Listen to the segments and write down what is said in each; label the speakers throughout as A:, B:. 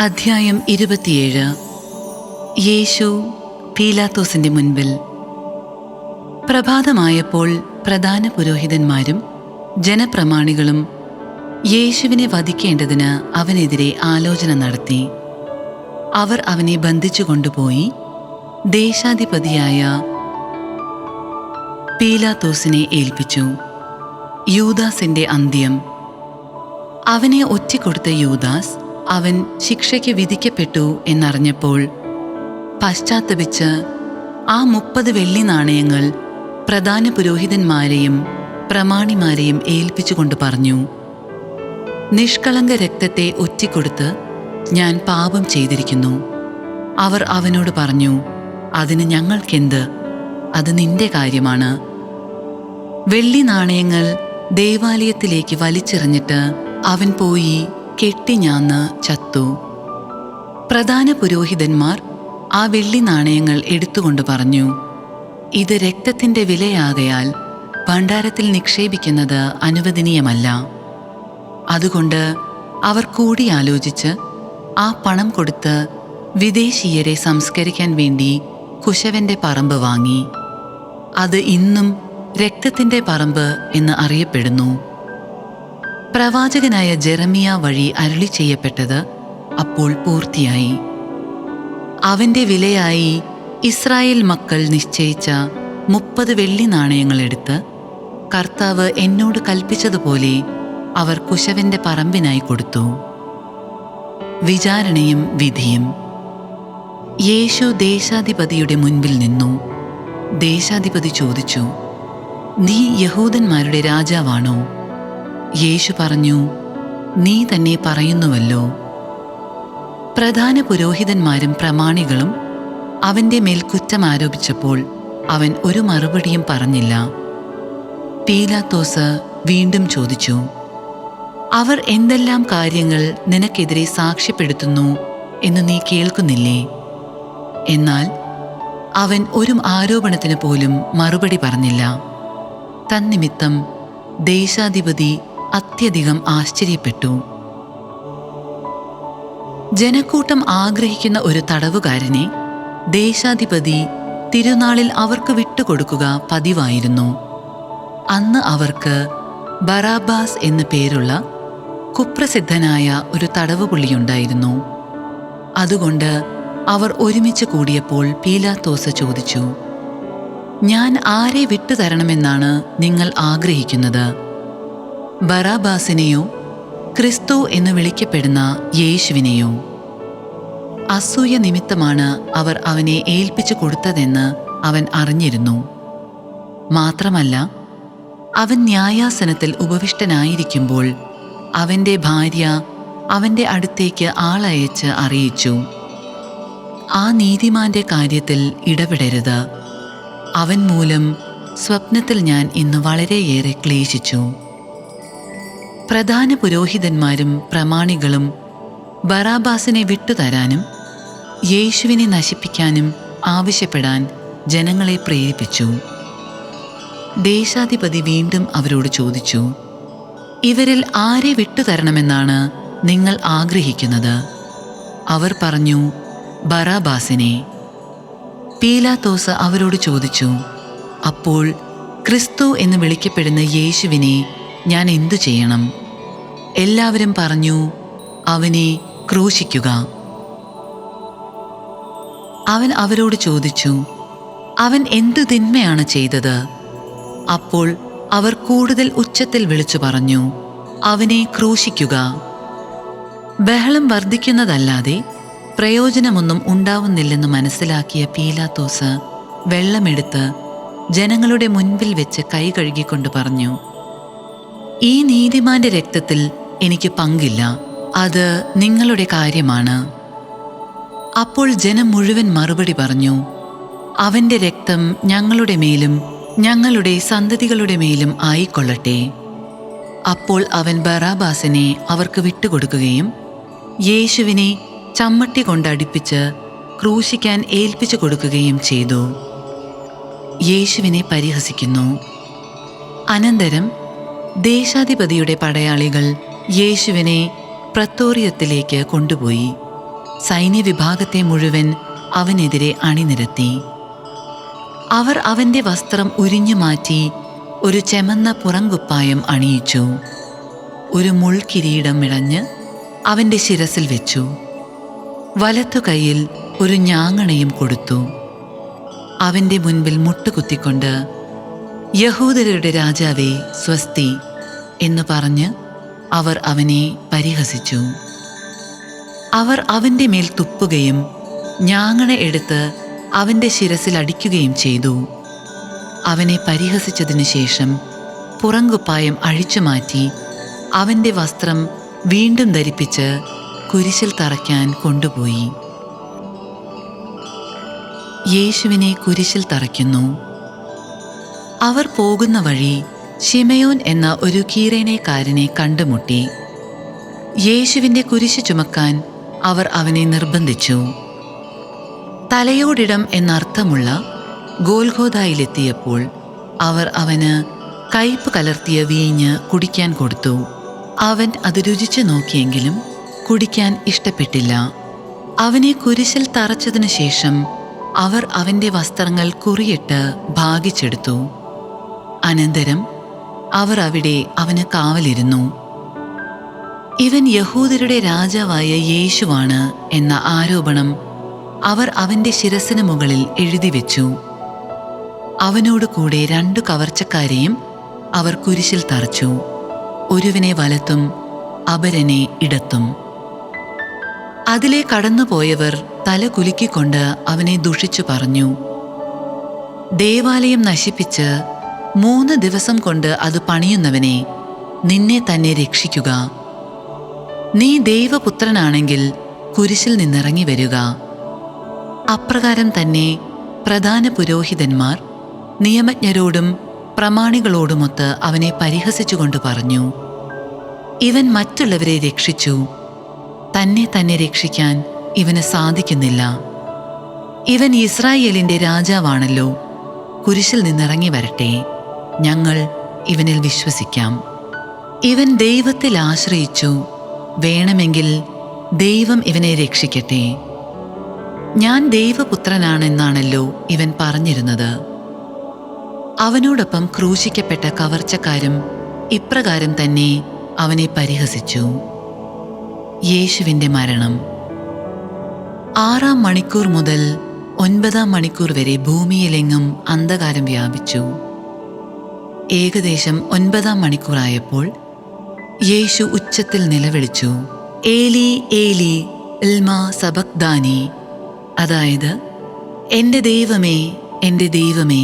A: അധ്യായം 27. യേശു പീലാത്തോസിന്റെ മുൻപിൽ. പ്രഭാതമായപ്പോൾ പ്രധാന പുരോഹിതന്മാരും ജനപ്രമാണികളും യേശുവിനെ വധിക്കേണ്ടതിന് അവനെതിരെ ആലോചന നടത്തി. അവർ അവനെ ബന്ധിച്ചു കൊണ്ടുപോയി ദേശാധിപതിയായ പീലാത്തോസിനെ ഏൽപ്പിച്ചു. യൂദാസിന്റെ അന്ത്യം. അവനെ ഒറ്റിക്കൊടുത്ത യൂദാസ് അവൻ ശിക്ഷയ്ക്ക് വിധിക്കപ്പെട്ടു എന്നറിഞ്ഞപ്പോൾ പശ്ചാത്തപിച്ച് ആ 30 വെള്ളി നാണയങ്ങൾ പ്രധാന പുരോഹിതന്മാരെയും പ്രമാണിമാരെയും ഏൽപ്പിച്ചുകൊണ്ട് പറഞ്ഞു, നിഷ്കളങ്ക രക്തത്തെ ഒറ്റിക്കൊടുത്ത് ഞാൻ പാപം ചെയ്തിരിക്കുന്നു. അവർ അവനോട് പറഞ്ഞു, അതിന് ഞങ്ങൾക്കെന്ത്? അത് നിന്റെ കാര്യമാണ്. വെള്ളി നാണയങ്ങൾ ദേവാലയത്തിലേക്ക് വലിച്ചെറിഞ്ഞിട്ട് അവൻ പോയി കെട്ടിഞ്ഞാന്ന് ചത്തു. പ്രധാന പുരോഹിതന്മാർ ആ വെള്ളി നാണയങ്ങൾ എടുത്തുകൊണ്ട് പറഞ്ഞു, ഇത് രക്തത്തിൻ്റെ വിലയാകയാൽ ഭണ്ഡാരത്തിൽ നിക്ഷേപിക്കുന്നത് അനുവദനീയമല്ല. അതുകൊണ്ട് അവർ കൂടിയാലോചിച്ച് ആ പണം കൊടുത്ത് വിദേശീയരെ സംസ്കരിക്കാൻ വേണ്ടി കുശവന്റെ പറമ്പ് വാങ്ങി. അത് ഇന്നും രക്തത്തിൻ്റെ പറമ്പ് എന്ന് അറിയപ്പെടുന്നു. പ്രവാചകനായ ജെറമിയ വഴി അരുളി ചെയ്യപ്പെട്ടത് അപ്പോൾ പൂർത്തിയായി. അവന്റെ വിലയായി ഇസ്രായേൽ മക്കൾ നിശ്ചയിച്ച 30 വെള്ളി നാണയങ്ങൾ എടുത്ത് കർത്താവ് എന്നോട് കൽപ്പിച്ചതുപോലെ അവർ കുശവന്റെ പറമ്പിനായി കൊടുത്തു. വിചാരണയും വിധിയും. യേശു ദേശാധിപതിയുടെ മുൻപിൽ നിന്നു. ദേശാധിപതി ചോദിച്ചു, നീ യഹൂദന്മാരുടെ രാജാവാണോ? യേശു പറഞ്ഞു, നീ തന്നെ പറയുന്നുവല്ലോ. പ്രധാന പുരോഹിതന്മാരും പ്രമാണികളും അവന്റെ മേൽ കുറ്റം ആരോപിച്ചപ്പോൾ അവൻ ഒരു മറുപടിയും പറഞ്ഞില്ല. പീലാത്തോസ് വീണ്ടും ചോദിച്ചു, അവർ എന്തെല്ലാം കാര്യങ്ങൾ നിനക്കെതിരെ സാക്ഷ്യപ്പെടുത്തുന്നു എന്ന് നീ കേൾക്കുന്നില്ലേ? എന്നാൽ അവൻ ഒരു ആരോപണത്തിന് പോലും മറുപടി പറഞ്ഞില്ല. തന്നിമിത്തം ദേശാധിപതി അത്യധികം ആശ്ചര്യപ്പെട്ടു. ജനക്കൂട്ടം ആഗ്രഹിക്കുന്ന ഒരു തടവുകാരനെ ദേശാധിപതി തിരുനാളിൽ അവർക്ക് വിട്ടുകൊടുക്കുക പതിവായിരുന്നു. അന്ന് അവർക്ക് ബറാബാസ് എന്നു പേരുള്ള കുപ്രസിദ്ധനായ ഒരു തടവുപുള്ളിയുണ്ടായിരുന്നു. അതുകൊണ്ട് അവർ ഒരുമിച്ച് കൂടിയപ്പോൾ പീലാത്തോസ് ചോദിച്ചു, ഞാൻ ആരെ വിട്ടുതരണമെന്നാണ് നിങ്ങൾ ആഗ്രഹിക്കുന്നത്? ബറാബാസിനെയോ ക്രിസ്തു എന്ന് വിളിക്കപ്പെടുന്ന യേശുവിനെയോ? അസൂയ നിമിത്തമാണ് അവർ അവനെ ഏൽപ്പിച്ചു കൊടുത്തതെന്ന് അവൻ അറിഞ്ഞിരുന്നു. മാത്രമല്ല, അവൻ ന്യായാസനത്തിൽ ഉപവിഷ്ടനായിരിക്കുമ്പോൾ അവൻ്റെ ഭാര്യ അവൻ്റെ അടുത്തേക്ക് ആളയച്ച് അറിയിച്ചു, ആ നീതിമാന്റെ കാര്യത്തിൽ ഇടപെടരുത്. അവൻ മൂലം സ്വപ്നത്തിൽ ഞാൻ ഇന്ന് വളരെയേറെ ക്ലേശിച്ചു. പ്രധാന പുരോഹിതന്മാരും പ്രമാണികളും ബറാബാസിനെ വിട്ടുതരാനും യേശുവിനെ നശിപ്പിക്കാനും ആവശ്യപ്പെടാൻ ജനങ്ങളെ പ്രേരിപ്പിച്ചു. ദേശാധിപതി വീണ്ടും അവരോട് ചോദിച്ചു, ഇവരിൽ ആരെ വിട്ടുതരണമെന്നാണ് നിങ്ങൾ ആഗ്രഹിക്കുന്നത്? അവർ പറഞ്ഞു, ബറാബാസിനെ. പീലാത്തോസ് അവരോട് ചോദിച്ചു, അപ്പോൾ ക്രിസ്തു എന്ന് വിളിക്കപ്പെടുന്ന യേശുവിനെ ഞാൻ എന്തു ചെയ്യണം? എല്ലാവരും പറഞ്ഞു, അവനെ ക്രൂശിക്കുക. അവൻ അവരോട് ചോദിച്ചു, അവൻ എന്തു തിന്മയാണ് ചെയ്തത്? അപ്പോൾ അവർ കൂടുതൽ ഉച്ചത്തിൽ വിളിച്ചു പറഞ്ഞു, അവനെ ക്രൂശിക്കുക. ബഹളം വർദ്ധിക്കുന്നതല്ലാതെ പ്രയോജനമൊന്നും ഉണ്ടാവുന്നില്ലെന്ന് മനസ്സിലാക്കിയ പീലാത്തോസ് വെള്ളമെടുത്ത് ജനങ്ങളുടെ മുൻപിൽ വെച്ച് കൈ കഴുകിക്കൊണ്ട് പറഞ്ഞു, ഈ നീതിമാന്റെ രക്തത്തിൽ എനിക്ക് പങ്കില്ല. അത് നിങ്ങളുടെ കാര്യമാണ്. അപ്പോൾ ജനം മുഴുവൻ മറുപടി പറഞ്ഞു, അവന്റെ രക്തം ഞങ്ങളുടെ മേലും ഞങ്ങളുടെ സന്തതികളുടെ മേലും ആയിക്കൊള്ളട്ടെ. അപ്പോൾ അവൻ ബറാബാസിനെ അവർക്ക് വിട്ടുകൊടുക്കുകയും യേശുവിനെ ചമ്മട്ടി കൊണ്ടടിപ്പിച്ച് ക്രൂശിക്കാൻ ഏൽപ്പിച്ചു കൊടുക്കുകയും ചെയ്തു. യേശുവിനെ പരിഹസിക്കുന്നു. അനന്തരം ദേശാധിപതിയുടെ പടയാളികൾ യേശുവിനെ പ്രത്തോറിയത്തിലേക്ക് കൊണ്ടുപോയി. സൈന്യവിഭാഗത്തെ മുഴുവൻ അവനെതിരെ അണിനിരത്തി. അവർ അവന്റെ വസ്ത്രം ഉരിഞ്ഞു മാറ്റി ഒരു ചെമന്ന പുറങ്കുപ്പായം അണിയിച്ചു. ഒരു മുൾക്കിരീടം ഇഴഞ്ഞ് അവന്റെ ശിരസിൽ വെച്ചു. വലത്തു കൈയിൽ ഒരു ഞാങ്ങണയും കൊടുത്തു. അവന്റെ മുൻപിൽ മുട്ടുകുത്തിക്കൊണ്ട്, യഹൂദരുടെ രാജാവേ, സ്വസ്തി എന്ന് പറഞ്ഞ് അവർ അവനെ പരിഹസിച്ചു. അവർ അവന്റെ മേൽ തുപ്പുകയും ഞാങ്ങണ എടുത്ത് അവന്റെ ശിരസിൽ അടിക്കുകയും ചെയ്തു. അവനെ പരിഹസിച്ചതിനു ശേഷം പുറങ്കുപ്പായം അഴിച്ചുമാറ്റി അവന്റെ വസ്ത്രം വീണ്ടും ധരിപ്പിച്ച് കുരിശിൽ തറയ്ക്കാൻ കൊണ്ടുപോയി. യേശുവിനെ കുരിശിൽ തറയ്ക്കുന്നു. അവർ പോകുന്ന വഴി ശിമയോൻ എന്ന ഒരു കീറേനേക്കാരനെ കണ്ടുമുട്ടി. യേശുവിന്റെ കുരിശ് ചുമക്കാൻ അവർ അവനെ നിർബന്ധിച്ചു. തലയോടിടം എന്നർത്ഥമുള്ള ഗോൽഗോഥായിലെത്തിയപ്പോൾ അവർ അവന് കയ്പ് കലർത്തിയ വീഞ്ഞ് കുടിക്കാൻ കൊടുത്തു. അവൻ അത് രുചിച്ചു നോക്കിയെങ്കിലും കുടിക്കാൻ ഇഷ്ടപ്പെട്ടില്ല. അവനെ കുരിശിൽ തറച്ചതിനു ശേഷം അവർ അവന്റെ വസ്ത്രങ്ങൾ കുറിയിട്ട് ഭാഗിച്ചെടുത്തു. അനന്തരം അവർ അവിടെ അവന് കാവലിരുന്നു. ഇവൻ യഹൂദരുടെ രാജാവായ യേശുവാണ് എന്ന ആരോപണം അവർ അവന്റെ ശിരസിന് മുകളിൽ എഴുതിവെച്ചു. അവനോട് കൂടെ 2 കവർച്ചക്കാരെയും അവർ കുരിശിൽ തറച്ചു, ഒരുവനെ വലത്തും അപരനെ ഇടത്തും. അതിലെ കടന്നുപോയവർ തല കുലുക്കിക്കൊണ്ട് അവനെ ദുഷിച്ചു പറഞ്ഞു, ദേവാലയം നശിപ്പിച്ച് 3 ദിവസം കൊണ്ട് അത് പണിയുന്നവനെ, നിന്നെ തന്നെ രക്ഷിക്കുക. നീ ദൈവപുത്രനാണെങ്കിൽ കുരിശിൽ നിന്നിറങ്ങി വരിക. അപ്രകാരം തന്നെ പ്രധാന പുരോഹിതന്മാർ നിയമജ്ഞരോടും പ്രമാണികളോടുമൊത്ത് അവനെ പരിഹസിച്ചുകൊണ്ട് പറഞ്ഞു, ഇവൻ മറ്റുള്ളവരെ രക്ഷിച്ചു, തന്നെ തന്നെ രക്ഷിക്കാൻ ഇവന് സാധിക്കുന്നില്ല. ഇവൻ ഇസ്രായേലിന്റെ രാജാവാണല്ലോ, കുരിശിൽ നിന്നിറങ്ങി വരട്ടെ, ഞങ്ങൾ ഇവനിൽ വിശ്വസിക്കാം. ഇവൻ ദൈവത്തിൽ ആശ്രയിച്ചു, വേണമെങ്കിൽ ദൈവം ഇവനെ രക്ഷിക്കട്ടെ. ഞാൻ ദൈവപുത്രനാണെന്നാണല്ലോ ഇവൻ പറഞ്ഞിരുന്നത്. അവനോടൊപ്പം ക്രൂശിക്കപ്പെട്ട കവർച്ചക്കാരും ഇപ്രകാരം തന്നെ അവനെ പരിഹസിച്ചു. യേശുവിന്റെ മരണം. 6-ാം മണിക്കൂർ മുതൽ 9-ാം മണിക്കൂർ വരെ ഭൂമിയിലെങ്ങും അന്ധകാരം വ്യാപിച്ചു. ഏകദേശം 9-ാം മണിക്കൂറായപ്പോൾ യേശു ഉച്ചത്തിൽ നിലവിളിച്ചു, ഏലി ഏലി ഇൽമാ സബക്ദാനി, അതായത്, എൻ്റെ ദൈവമേ, എൻ്റെ ദൈവമേ,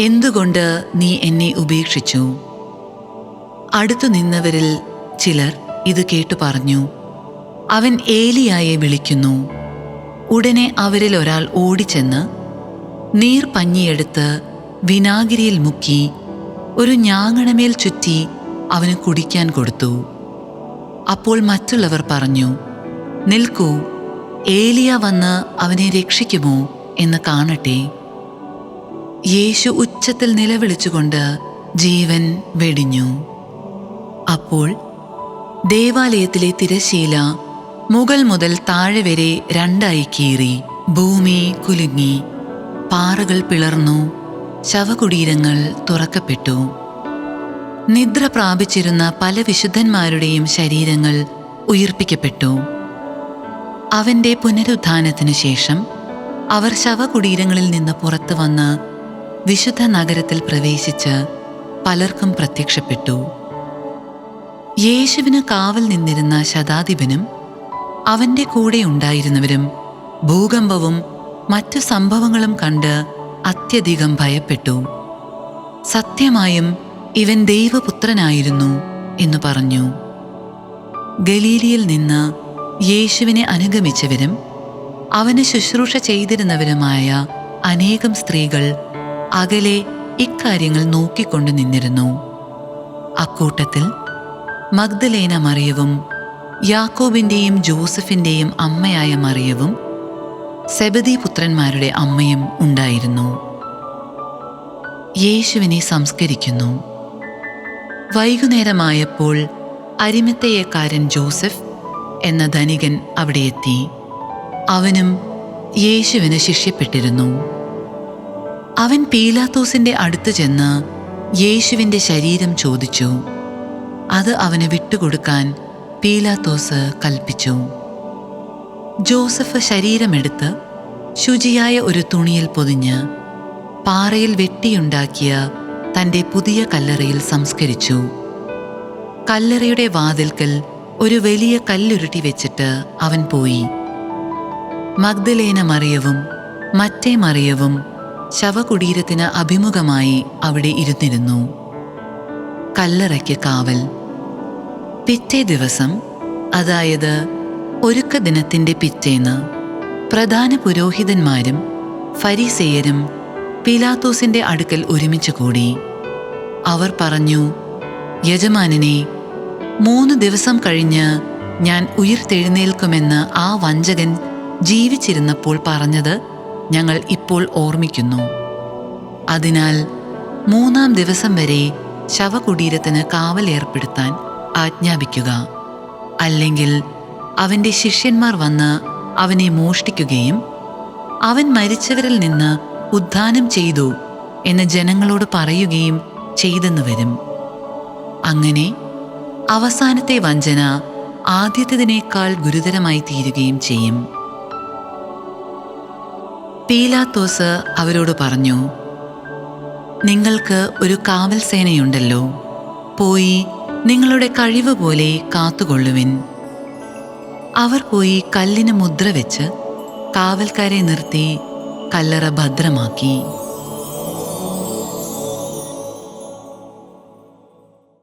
A: എന്തുകൊണ്ട് നീ എന്നെ ഉപേക്ഷിച്ചു? അടുത്തു നിന്നവരിൽ ചിലർ ഇത് കേട്ടു പറഞ്ഞു, അവൻ ഏലിയായെ വിളിക്കുന്നു. ഉടനെ അവരിൽ ഒരാൾ ഓടിച്ചെന്ന് നീർപഞ്ഞിയെടുത്ത് വിനാഗിരിയിൽ മുക്കി ഒരു ഞാങ്ങണമേൽ ചുറ്റി അവന് കുടിക്കാൻ കൊടുത്തു. അപ്പോൾ മറ്റുള്ളവർ പറഞ്ഞു, നിൽക്കൂ, ഏലിയ വന്ന് അവനെ രക്ഷിക്കുമോ എന്ന് കാണട്ടെ. യേശു ഉച്ചത്തിൽ നിലവിളിച്ചുകൊണ്ട് ജീവൻ വെടിഞ്ഞു. അപ്പോൾ ദേവാലയത്തിലെ തിരശ്ശീല മുകൾ മുതൽ താഴെ വരെ 2ആയി കീറി. ഭൂമി കുലുങ്ങി, പാറകൾ പിളർന്നു, ശവകുടീരങ്ങൾ തുറക്കപ്പെട്ടു. നിദ്ര പ്രാപിച്ചിരുന്ന പല വിശുദ്ധന്മാരുടെയും ശരീരങ്ങൾ ഉയിർപ്പിക്കപ്പെട്ടു. അവന്റെ പുനരുത്ഥാനത്തിനു ശേഷം അവർ ശവകുടീരങ്ങളിൽ നിന്ന് പുറത്തു വന്ന് വിശുദ്ധ നഗരത്തിൽ പ്രവേശിച്ച് പലർക്കും പ്രത്യക്ഷപ്പെട്ടു. യേശുവിന് കാവൽ നിന്നിരുന്ന ശതാധിപനും അവന്റെ കൂടെ ഉണ്ടായിരുന്നവരും ഭൂകമ്പവും മറ്റു സംഭവങ്ങളും കണ്ട് അത്യധികം ഭയപ്പെട്ടു. സത്യമായും ഇവൻ ദൈവപുത്രനായിരുന്നു എന്നു പറഞ്ഞു. ഗലീലിയിൽ നിന്ന് യേശുവിനെ അനുഗമിച്ചവരും അവന് ശുശ്രൂഷ ചെയ്തിരുന്നവരുമായ അനേകം സ്ത്രീകൾ അകലെ ഇക്കാര്യങ്ങൾ നോക്കിക്കൊണ്ടു നിന്നിരുന്നു. അക്കൂട്ടത്തിൽ മഗ്ദലേന മറിയവും യാക്കോബിന്റെയും ജോസഫിന്റെയും അമ്മയായ മറിയവും സെബദി പുത്രന്മാരുടെ അമ്മയും ഉണ്ടായിരുന്നു. യേശുവിനെ സംസ്കരിക്കുന്നു. വൈകുന്നേരമായപ്പോൾ അരിമത്തയക്കാരൻ ജോസഫ് എന്ന ധനികൻ അവിടെ എത്തി. അവനും യേശുവിന് ശിഷ്യപ്പെട്ടിരുന്നു. അവൻ പീലാത്തോസിന്റെ അടുത്ത് ചെന്ന് യേശുവിൻ്റെ ശരീരം ചോദിച്ചു. അത് അവന് വിട്ടുകൊടുക്കാൻ പീലാത്തോസ് കൽപ്പിച്ചു. ജോസഫ് ശരീരമെടുത്ത് ശുചിയായ ഒരു തുണിയിൽ പൊതിഞ്ഞ് പാറയിൽ വെട്ടിയുണ്ടാക്കിയ തൻ്റെ പുതിയ കല്ലറയിൽ സംസ്കരിച്ചു. കല്ലറയുടെ വാതിൽക്കൽ ഒരു വലിയ കല്ലുരുട്ടി വെച്ചിട്ട് അവൻ പോയി. മഗ്ദലേന മറിയവും മറ്റേ മറിയവും ശവകുടീരത്തിന് അഭിമുഖമായി അവിടെ ഇരുന്നിരുന്നു. കല്ലറയ്ക്ക് കാവൽ. പിറ്റേ ദിവസം, അതായത് ഒരുക്ക ദിനത്തിൻ്റെ പിറ്റേന്ന്, പ്രധാന പുരോഹിതന്മാരും ഫരീസേയരും പീലാത്തോസിന്റെ അടുക്കൽ ഒരുമിച്ച് കൂടി. അവർ പറഞ്ഞു, യജമാനനെ, 3 ദിവസം കഴിഞ്ഞ് ഞാൻ ഉയിർത്തെഴുന്നേൽക്കുമെന്ന് ആ വഞ്ചകൻ ജീവിച്ചിരുന്നപ്പോൾ പറഞ്ഞത് ഞങ്ങൾ ഇപ്പോൾ ഓർമ്മിക്കുന്നു. അതിനാൽ 3-ാം ദിവസം വരെ ശവകുടീരത്തിന് കാവൽ ഏർപ്പെടുത്താൻ ആജ്ഞാപിക്കുക. അല്ലെങ്കിൽ അവൻ്റെ ശിഷ്യന്മാർ വന്ന് അവനെ മോഷ്ടിക്കുകയും അവൻ മരിച്ചവരിൽ നിന്ന് ഉദ്ധാനം ചെയ്തു എന്ന് ജനങ്ങളോട് പറയുകയും ചെയ്തെന്ന് വരും. അങ്ങനെ അവസാനത്തെ വഞ്ചന ആദ്യത്തേതിനേക്കാൾ ഗുരുതരമായി തീരുകയും ചെയ്യും. പീലാത്തോസ് അവരോട് പറഞ്ഞു, നിങ്ങൾക്ക് ഒരു കാവൽ സേനയുണ്ടല്ലോ, പോയി നിങ്ങളുടെ കഴിവ് പോലെ കാത്തുകൊള്ളുവിൻ. അവർ പോയി കല്ലിന് മുദ്ര വെച്ച് കാവൽക്കാരെ നിർത്തി കല്ലറ ഭദ്രമാക്കി.